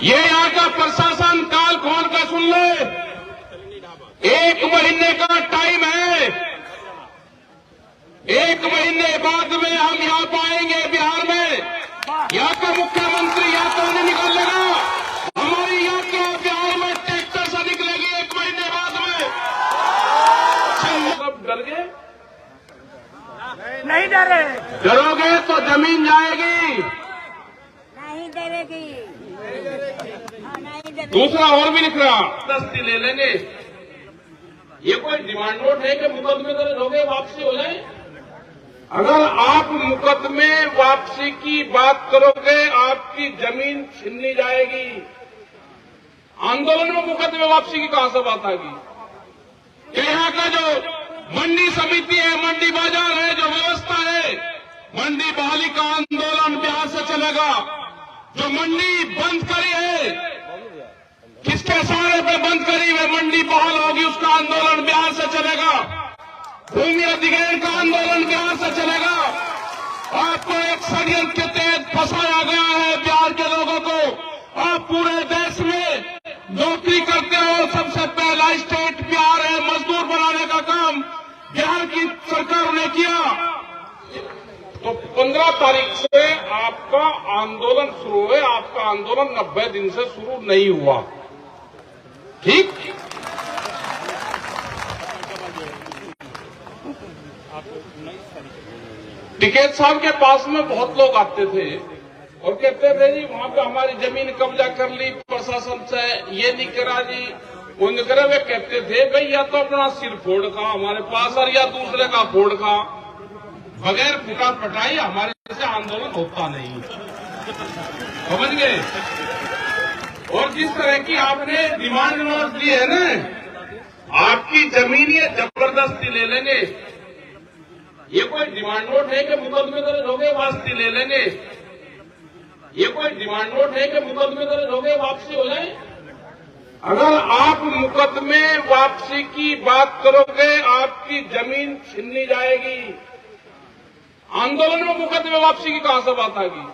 ये यहाँ का प्रशासन काल खोल कर सुन ले, 1 महीने का टाइम है। 1 महीने बाद में हम यहाँ पाएंगे बिहार में, यहाँ का मुख्यमंत्री यहाँ तो नहीं निकलेगा, हमारी यहाँ के बिहार में ट्रैक्टर से निकलेगी 1 महीने बाद में। सब डर गए? नहीं डरे। डरोगे तो जमीन जाएगी, नहीं डरेगी। दूसरा और भी लिख रहा, दस्ती ले लेंगे। ये कोई डिमांड नोट है कि मुकदमे दर्ज हो गए वापसी हो जाए? अगर आप मुकदमे वापसी की बात करोगे, आपकी जमीन छीनी जाएगी। आंदोलन में मुकदमे वापसी की कहां से बात आएगी? यहाँ का जो मंडी समिति है, मंडी बाजार है, जो व्यवस्था है, मंडी बहाली का आंदोलन बिहार से चलेगा। जो मंडी बंद करी है, किसके सहारे पे बंद करी है, मंडी बहाल होगी, उसका आंदोलन बिहार से चलेगा। भूमि अधिग्रहण का आंदोलन बिहार से चलेगा। आपको एक षड्यंत्र के तहत फंसाया गया है बिहार के लोगों को। आप पूरे देश में नौकरी करते हो, सबसे पहला स्टेट बिहार है, मजदूर बनाने का काम बिहार की सरकार ने किया। तो 15 तारीख से आपका आंदोलन शुरू है। आपका आंदोलन 90 दिन से शुरू नहीं हुआ, ठीक? टिकैत साहब के पास में बहुत लोग आते थे और कहते थे जी वहां पे हमारी जमीन कब्जा कर ली प्रशासन से, ये नहीं करा जी, वो नहीं करा। वे कहते थे भाई या तो अपना सिर फोड़ का हमारे पास और या दूसरे का फोड़ का, बगैर फुटा पटाई हमारे से आंदोलन होता नहीं। समझ गए? और जिस तरह की आपने डिमांड नोट दी है ना, आपकी जमीन ये जबरदस्ती ले लेंगे। ये कोई डिमांड नोट है कि मुकदमे दर्ज हो गए वापसी ले लेंगे? ये कोई डिमांड नोट है कि मुकदमे दर्ज हो गए वापसी हो जाए? अगर आप मुकदमे वापसी की बात करोगे, आपकी जमीन छीनी जाएगी। आंदोलन में मुकदमे वापसी की कहां से बात आएगी?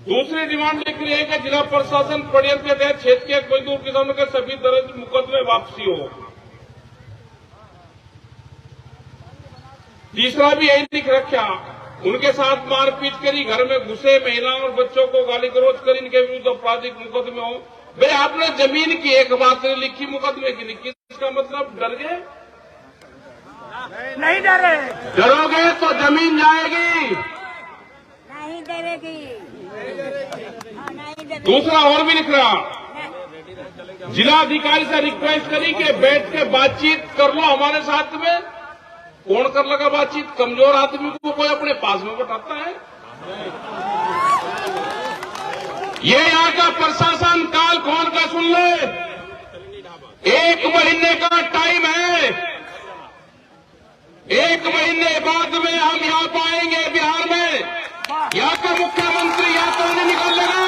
दूसरी डिमांड लिख रही है कि जिला प्रशासन षड्यंत्र के तहत क्षेत्र के मजदूर किसानों के सभी दर्ज मुकदमे वापसी हो। तीसरा भी यही लिख रखा, उनके साथ मारपीट करी, घर में घुसे, महिलाओं और बच्चों को गाली गलौज कर इनके विरुद्ध आपराधिक मुकदमे हो। भाई आपने जमीन की एक बात नहीं लिखी, मुकदमे की लिखी, इसका मतलब डर गए? नहीं डरे। डरोगे तो जमीन जाएगी। नहीं डरेगी। दूसरा और भी लिख रहा, जिला अधिकारी से रिक्वेस्ट करी कि बैठ के बातचीत कर लो हमारे साथ में। कौन कर लगा बातचीत? कमजोर आदमी को कोई अपने पास में बैठाता है? ये यहाँ का प्रशासन काल खोल कर सुन ले, 1 महीने का टाइम है। 1 महीने बाद में हम यहाँ पाएंगे बिहार में, यहाँ का मुख्यमंत्री यहाँ तो नहीं निकलेगा,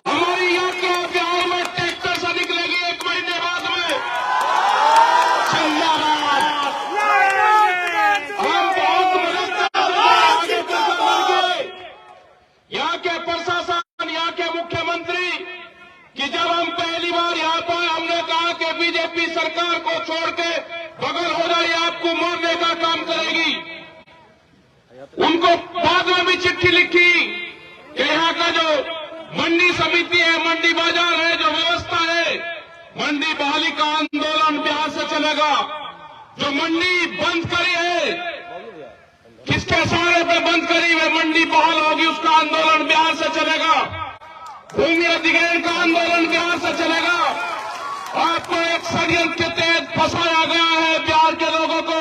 हमारी यहाँ के बिहार में ट्रैक्टर से निकलेगी 1 महीने बाद में। हम बहुत यहाँ के प्रशासन, यहाँ के मुख्यमंत्री कि जब हम पहली बार यहाँ पर हमने कहा कि बीजेपी सरकार को छोड़ के बगल हो जाए, आपको मारने का काम करेगी। उनको बाद में भी चिट्ठी लिखी कि यहाँ का जो मंडी समिति है, मंडी बाजार है, जो व्यवस्था है, मंडी बहाली का आंदोलन बिहार से चलेगा। जो मंडी बंद करी है, किसके सहारे पे बंद करी है, मंडी बहाल होगी, उसका आंदोलन बिहार से चलेगा। भूमि अधिग्रहण का आंदोलन बिहार से चलेगा। आपको एक षड्यंत्र के तहत फंसाया गया है बिहार के लोगों को।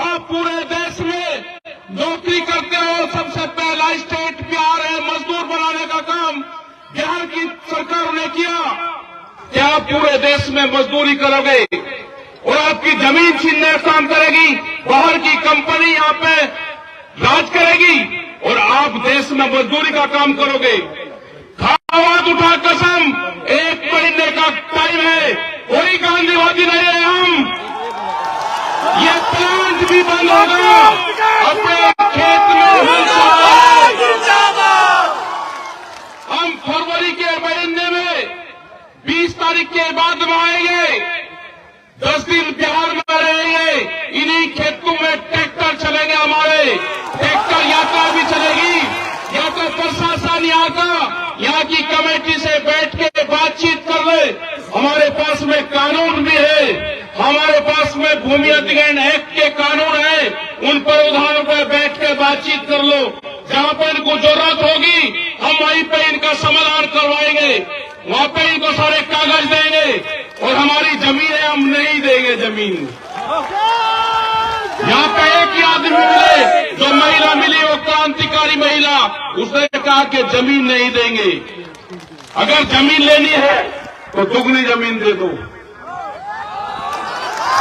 आप पूरे देश में नौकरी करते हो, सबसे पहला स्टेट बिहार है, मजदूर बनाने का काम बिहार की सरकार ने किया। क्या आप पूरे देश में मजदूरी करोगे और आपकी जमीन छीनने का काम करेगी? बाहर की कंपनी यहाँ पे राज करेगी और आप देश में मजदूरी का काम करोगे। आवाज उठा कसम, 1 महीने का टाइम है, कोई गांधीवादी नहीं है हम। ये प्लांट भी बंद होगा, अपने खेत में हम फरवरी के महीने में 20 तारीख के बाद में आएंगे, 10 दिन बिहार में रहेंगे। इन्हीं खेतों में ट्रैक्टर चलेंगे, हमारे ट्रैक्टर यात्रा भी चलेगी। यहाँ का प्रशासन, यहाँ की कमेटी से बैठ के बातचीत कर ले। हमारे पास में कानून भी है, हमारे पास में भूमि अधिग्रहण एक्ट के कानून है, उन प्रावधानों पर बैठ के बातचीत कर लो। जहां पर इनको जरूरत होगी हम वहीं पे इनका समाधान करवाएंगे, वहां पे इनको सारे कागज देंगे। और हमारी जमीन है, हम नहीं देंगे जमीन। यहाँ पे एक ही आदमी मिले, जो महिला मिली वो क्रांतिकारी महिला, उसने कहा कि जमीन नहीं देंगे। अगर जमीन लेनी है तो दुगनी जमीन दे दो,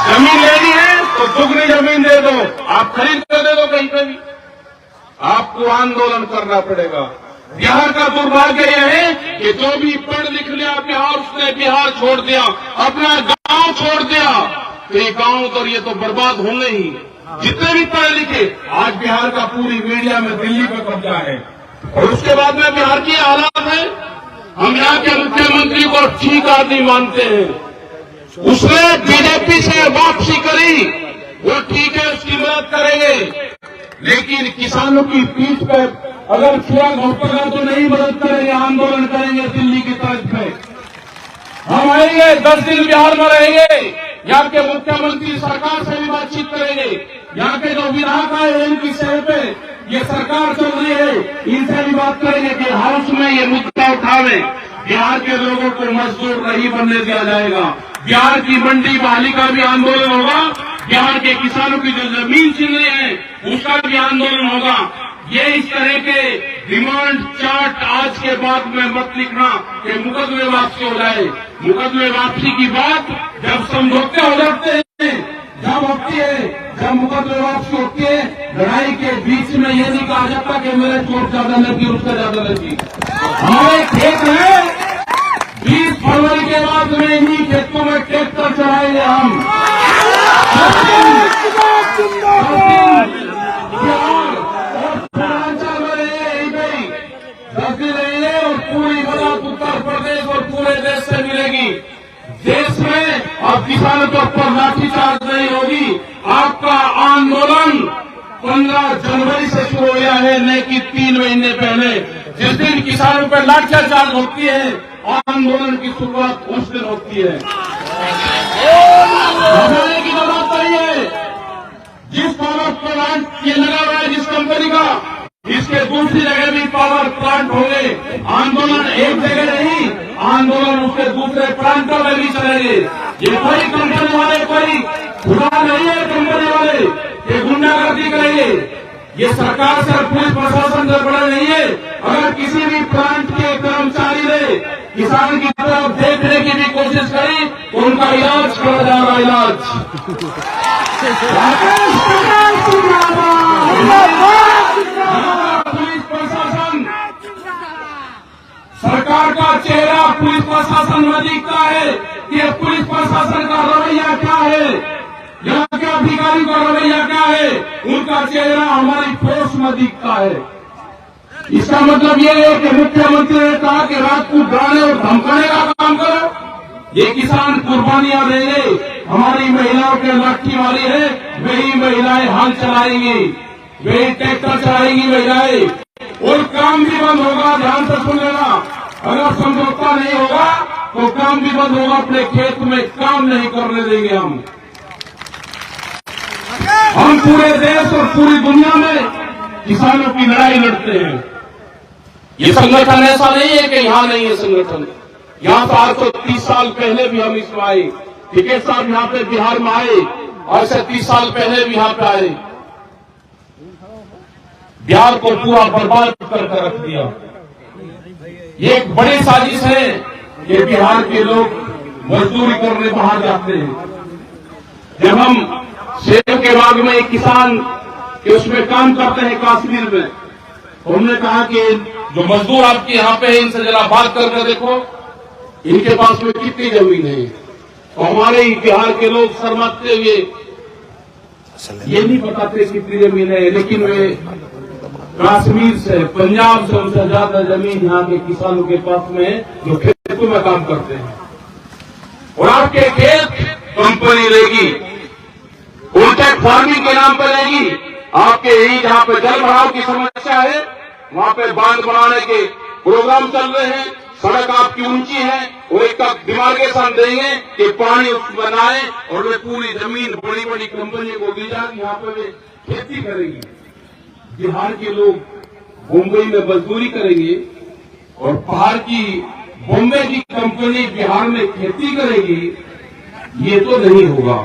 जमीन लेनी है तो दुगनी जमीन दे दो। आप खरीद कर दे दो कहीं पे भी, आपको आंदोलन करना पड़ेगा। बिहार का दुर्भाग्य यह है कि जो भी पढ़ लिख लिया बिहार, उसने बिहार छोड़ दिया, अपना गांव छोड़ दिया। तो ये गांव तो ये तो बर्बाद होंगे ही। जितने भी पढ़े लिखे, आज बिहार का पूरी मीडिया में दिल्ली पे कब्जा है। और उसके बाद में बिहार की हालात है, हम यहाँ के मुख्यमंत्री को ठीक आदमी मानते हैं। उसने बीजेपी से वापसी करी, वो ठीक है, उसकी मदद करेंगे। लेकिन किसानों की पीठ पे अगर छुआ घोटेगा तो नहीं मदद करेंगे, आंदोलन करेंगे दिल्ली की तरफ पे। हम आएंगे, 10 दिन बिहार में रहेंगे, यहाँ के मुख्यमंत्री सरकार से भी बातचीत करेंगे। यहाँ के जो विधायक आए इनकी शहर पे ये सरकार चल रही है, इनसे भी बात करेंगे कि हाउस में ये मुद्दा उठावे। बिहार के लोगों को मजदूर नहीं बनने दिया जाएगा। बिहार की मंडी बहाली का भी आंदोलन होगा, बिहार के किसानों की जो जमीन छीन रही है उसका भी आंदोलन होगा। ये इस तरह के डिमांड चार्ट आज के बाद में मत लिखना कि मुकदमे वापसी हो जाए। मुकदमे वापसी की बात जब समझौते हो जाते हैं, जब होती है, जब मुकदमे वापसी होती है, लड़ाई के बीच में ये नहीं कहा जाता कि मेरे चोट ज्यादा लगी, उसका ज्यादा लगी। हमारे खेत है, 20 फरवरी के बाद में इन्हीं खेतों में ट्रैक्टर चलाएंगे हम। और पूरी मदद उत्तर प्रदेश और पूरे देश से मिलेगी। देश में अब किसानों के ऊपर लाठीचार्ज नहीं होगी। आपका आंदोलन 15 जनवरी से शुरू हो गया है, न कि 3 महीने पहले। जिस दिन किसानों पर लाठीचार्ज होती है, आंदोलन की शुरुआत उस दिन होती है। घबराने की जरूरत नहीं है। जिस पावर प्लांट ये लगा हुआ है, जिस कंपनी का, इसके दूसरी जगह भी पावर प्लांट होंगे। आंदोलन एक जगह नहीं, आंदोलन उसके दूसरे प्रांतों में भी चलेंगे। ये कोई कंपनी वाले कोई खुदा नहीं है, कंपनी वाले ये गुंडागर्दी करेंगे। ये सरकार से, पुलिस प्रशासन से बड़ा नहीं है। अगर किसी भी प्लांट के कर्मचारी ने किसान की तरफ देखने की भी कोशिश करी तो उनका इलाज करा जाएगा। इलाज पुलिस प्रशासन, सरकार का चेहरा पुलिस प्रशासन में दिखता है कि पुलिस प्रशासन का रवैया क्या है, यहाँ के अधिकारी का रवैया क्या है, उनका चेहरा हमारी फोर्स में दिखता है। इसका मतलब ये है कि मुख्यमंत्री ने कहा कि रात को डराने और धमकाने का काम करो। ये किसान कुर्बानियां देंगे, हमारी महिलाओं के लाठी मारी है, वही महिलाएं हल चलाएंगी, वही ट्रैक्टर चलाएंगी महिलाएं, और काम भी बंद होगा। ध्यान से सुन लेना, अगर समझौता नहीं होगा तो काम भी बंद होगा। अपने खेत में काम नहीं करने देंगे हम पूरे देश और पूरी दुनिया में किसानों की लड़ाई लड़ते हैं। ये संगठन ऐसा नहीं है कि यहां नहीं है संगठन, यहां तो आज तो 30 साल पहले भी हम इसमें आए। टिकैत साहब यहाँ पे बिहार में आए और ऐसे 30 साल पहले भी यहाँ पे आए, बिहार को पूरा बर्बाद करके रख दिया। ये एक बड़ी साजिश है कि बिहार के लोग मजदूरी करने बाहर जाते हैं। जब हम सेब के बाग में एक किसान के उसमें काम करते हैं कश्मीर में, तो हमने कहा कि जो मजदूर आपके यहाँ पे है इनसे जरा बात करके देखो इनके पास में कितनी जमीन है। तो हमारे ही बिहार के लोग शर्माते हुए ये नहीं बताते कितनी जमीन है, लेकिन वे कश्मीर से, पंजाब से उनसे ज्यादा जमीन यहाँ के किसानों के पास में है जो खेतों में काम करते हैं। और आपके खेत कंपनी लेगी, कॉन्ट्रैक्ट फार्मिंग के नाम पर लेगी। आपके यही जहां पे जल भराव की समस्या है वहां पे बांध बनाने के प्रोग्राम चल रहे हैं। सड़क आपकी ऊंची है और एक डिमार्केशन देंगे कि पानी उसमें बनाए और वे पूरी जमीन बड़ी बड़ी कंपनियों को दी जाएगी, यहाँ पे वे खेती करेंगी। बिहार के लोग मुंबई में मजदूरी करेंगे और बाहर की बॉम्बे की कंपनी बिहार में खेती करेगी, ये तो नहीं होगा।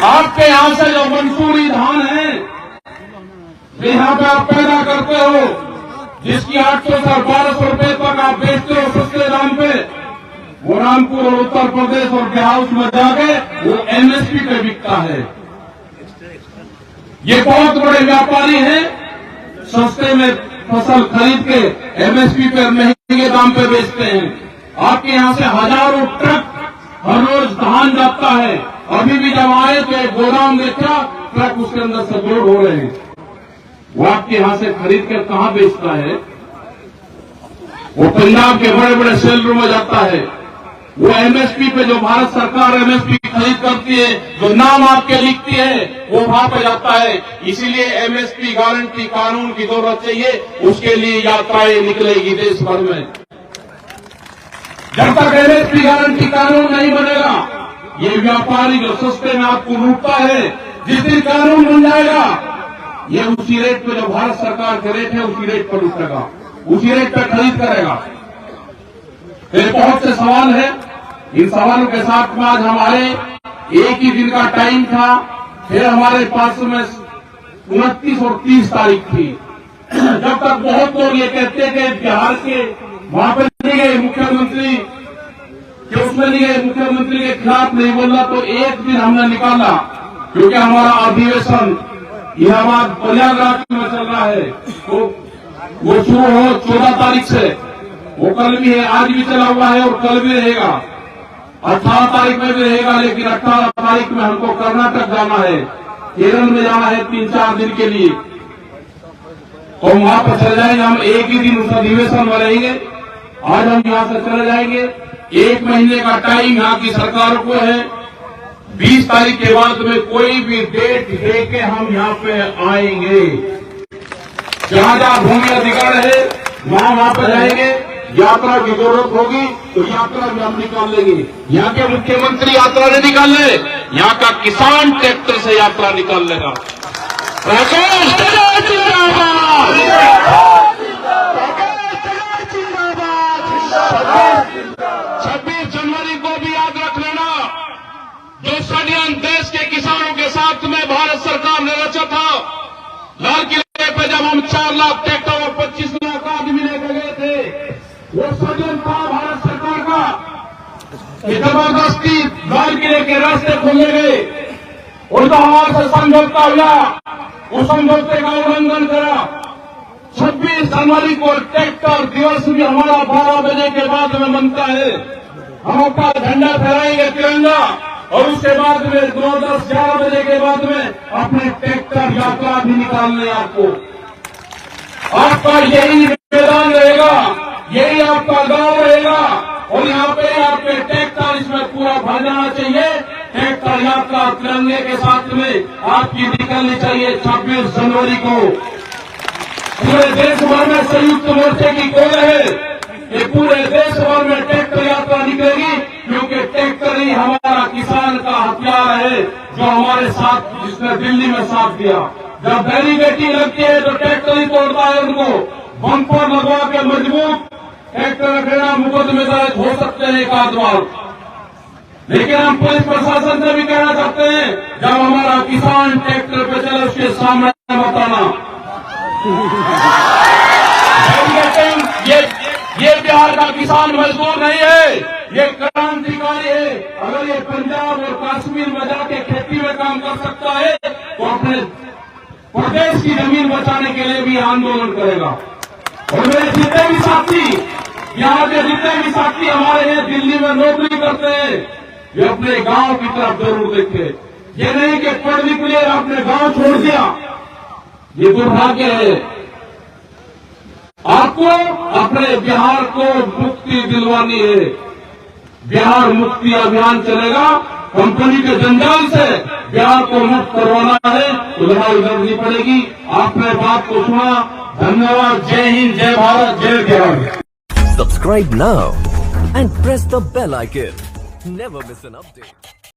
आपके यहां से जो मंसूरी धान है यहाँ पे आप पैदा करते हो, जिसकी 800 से 1200 रुपए तक आप बेचते हो सस्ते दाम पे, वो रामपुर और उत्तर प्रदेश और बिहार में जाके वो एमएसपी पे बिकता है। ये बहुत बड़े व्यापारी हैं, सस्ते में फसल खरीद के एमएसपी पे महंगे दाम पे बेचते हैं। आपके यहां से हजारों ट्रक हर रोज धान जाता है। अभी भी जब आए तो एक गोदाम देखा, ट्रक उसके अंदर से लोड हो रहे हैं। वो आपके यहां से खरीद कर कहां बेचता है? वो पंजाब के बड़े बड़े सेलरों में जाता है। वो एमएसपी पे जो भारत सरकार एमएसपी खरीद करती है, जो नाम आपके लिखती है, वो वहां पे जाता है। इसीलिए एमएसपी गारंटी कानून की जरूरत चाहिए, उसके लिए यात्राएं निकलेगी देश भर में। जब तक एमएसपी गारंटी कानून नहीं बनेगा, ये व्यापारी जो सस्ते में आपको लूटता है, जिस दिन कानून बन जाएगा, ये उसी रेट पे जो भारत सरकार के रेट है उसी रेट पर लूटेगा, उसी रेट पर खरीद करेगा। फिर बहुत से सवाल है, इन सवालों के साथ में आज हमारे एक ही दिन का टाइम था। फिर हमारे पास में 29 और 30 तारीख थी। जब तक बहुत लोग ये कहते थे बिहार के वहां पर नहीं गए मुख्यमंत्री, कि उसमें नहीं गए मुख्यमंत्री के खिलाफ नहीं बोलना, तो एक दिन हमने निकाला, क्योंकि हमारा अधिवेशन इलाहाबाद प्रयागराज में चल रहा है, तो वो शुरू हो 14 तारीख से, वो कल भी है, आज भी चला हुआ है और कल भी रहेगा, 18 तारीख में भी रहेगा। लेकिन 18 तारीख में हमको कर्नाटक जाना है, केरल में जाना है 3-4 दिन के लिए, तो वहां पर चले जाएंगे। हम एक ही दिन उस अधिवेशन में रहेंगे। आज हम यहां से चले जाएंगे। 1 महीने का टाइम यहाँ की सरकार को है। 20 तारीख के बाद में कोई भी डेट दे के हम यहाँ पे आएंगे। जहां जहां भूमि अधिकार है वहां पर जाएंगे। यात्रा की जरूरत होगी तो यात्रा भी हम निकाल लेंगे। यहाँ के मुख्यमंत्री यात्रा नहीं निकाल ले, यहाँ का किसान ट्रैक्टर से यात्रा निकाल लेगा। प्रकाश जिंदाबाद, 26 जनवरी को भी याद रख लेना, जो षड्यंत्र देश के किसानों के साथ में भारत सरकार ने रचा था। लाल किले पे जब हम 4 लाख ट्रैक्टर और 25 लाख आदमी लेकर गए थे, वो षड्यंत्र था भारत सरकार का। जबरदस्ती लाल किले के रास्ते खोले गए और जो हमारे से समझौता हुआ, उस समझौते का उल्लंघन करा। 26 जनवरी को ट्रैक्टर दिवस भी हमारा 12 बजे के बाद में बनता है। हम अपना झंडा फहराएंगे तिरंगा, और उसके बाद में 9-10-11 बजे के बाद में अपने ट्रैक्टर यात्रा भी निकालने आपको। आपका यही मैदान रहेगा, यही आपका गांव रहेगा, और यहाँ पे आपके ट्रैक्टर इसमें पूरा भर जाना चाहिए। ट्रैक्टर यात्रा तिरंगे के साथ में आपकी निकलनी चाहिए 26 जनवरी को। पूरे देश भर में संयुक्त मोर्चे की कॉल है कि पूरे देश भर में ट्रैक्टर यात्रा निकलेगी, क्योंकि ट्रैक्टर ही हमारा किसान का हथियार है, जो हमारे साथ, जिसने दिल्ली में साथ दिया। जब बैरिकेडिंग लगती है तो ट्रैक्टर ही तोड़ता है उनको। बम्पर लगवा के मजबूत ट्रैक्टर रखेगा, मुकदमे दर्ज हो सकते हैं एक आध बार। लेकिन हम पुलिस प्रशासन से भी कहना चाहते हैं, जब हमारा किसान ट्रैक्टर पे चले उसके सामने बताना। ये बिहार का किसान मजदूर नहीं है, ये क्रांतिकारी है। अगर ये पंजाब और कश्मीर में जाके खेती में काम कर सकता है तो अपने प्रदेश की जमीन बचाने के लिए भी आंदोलन करेगा। और मेरे जितने भी साथी, यहाँ के जितने भी साथी हमारे यहाँ दिल्ली में नौकरी करते हैं, वे अपने गांव की तरफ जरूर देखें। ये नहीं कि पढ़ लिख लिया अपने गांव छोड़ दिया ये दुर्भाग्य है। आपको अपने बिहार को मुक्ति दिलवानी है। बिहार मुक्ति अभियान चलेगा, कंपनी के जंजाल से बिहार को मुक्त करवाना है तो लड़ाई लड़नी पड़ेगी। आपने बात को सुना, धन्यवाद। जय हिंद, जय भारत, जय Bihar. Subscribe now and press the bell icon. Never miss an update.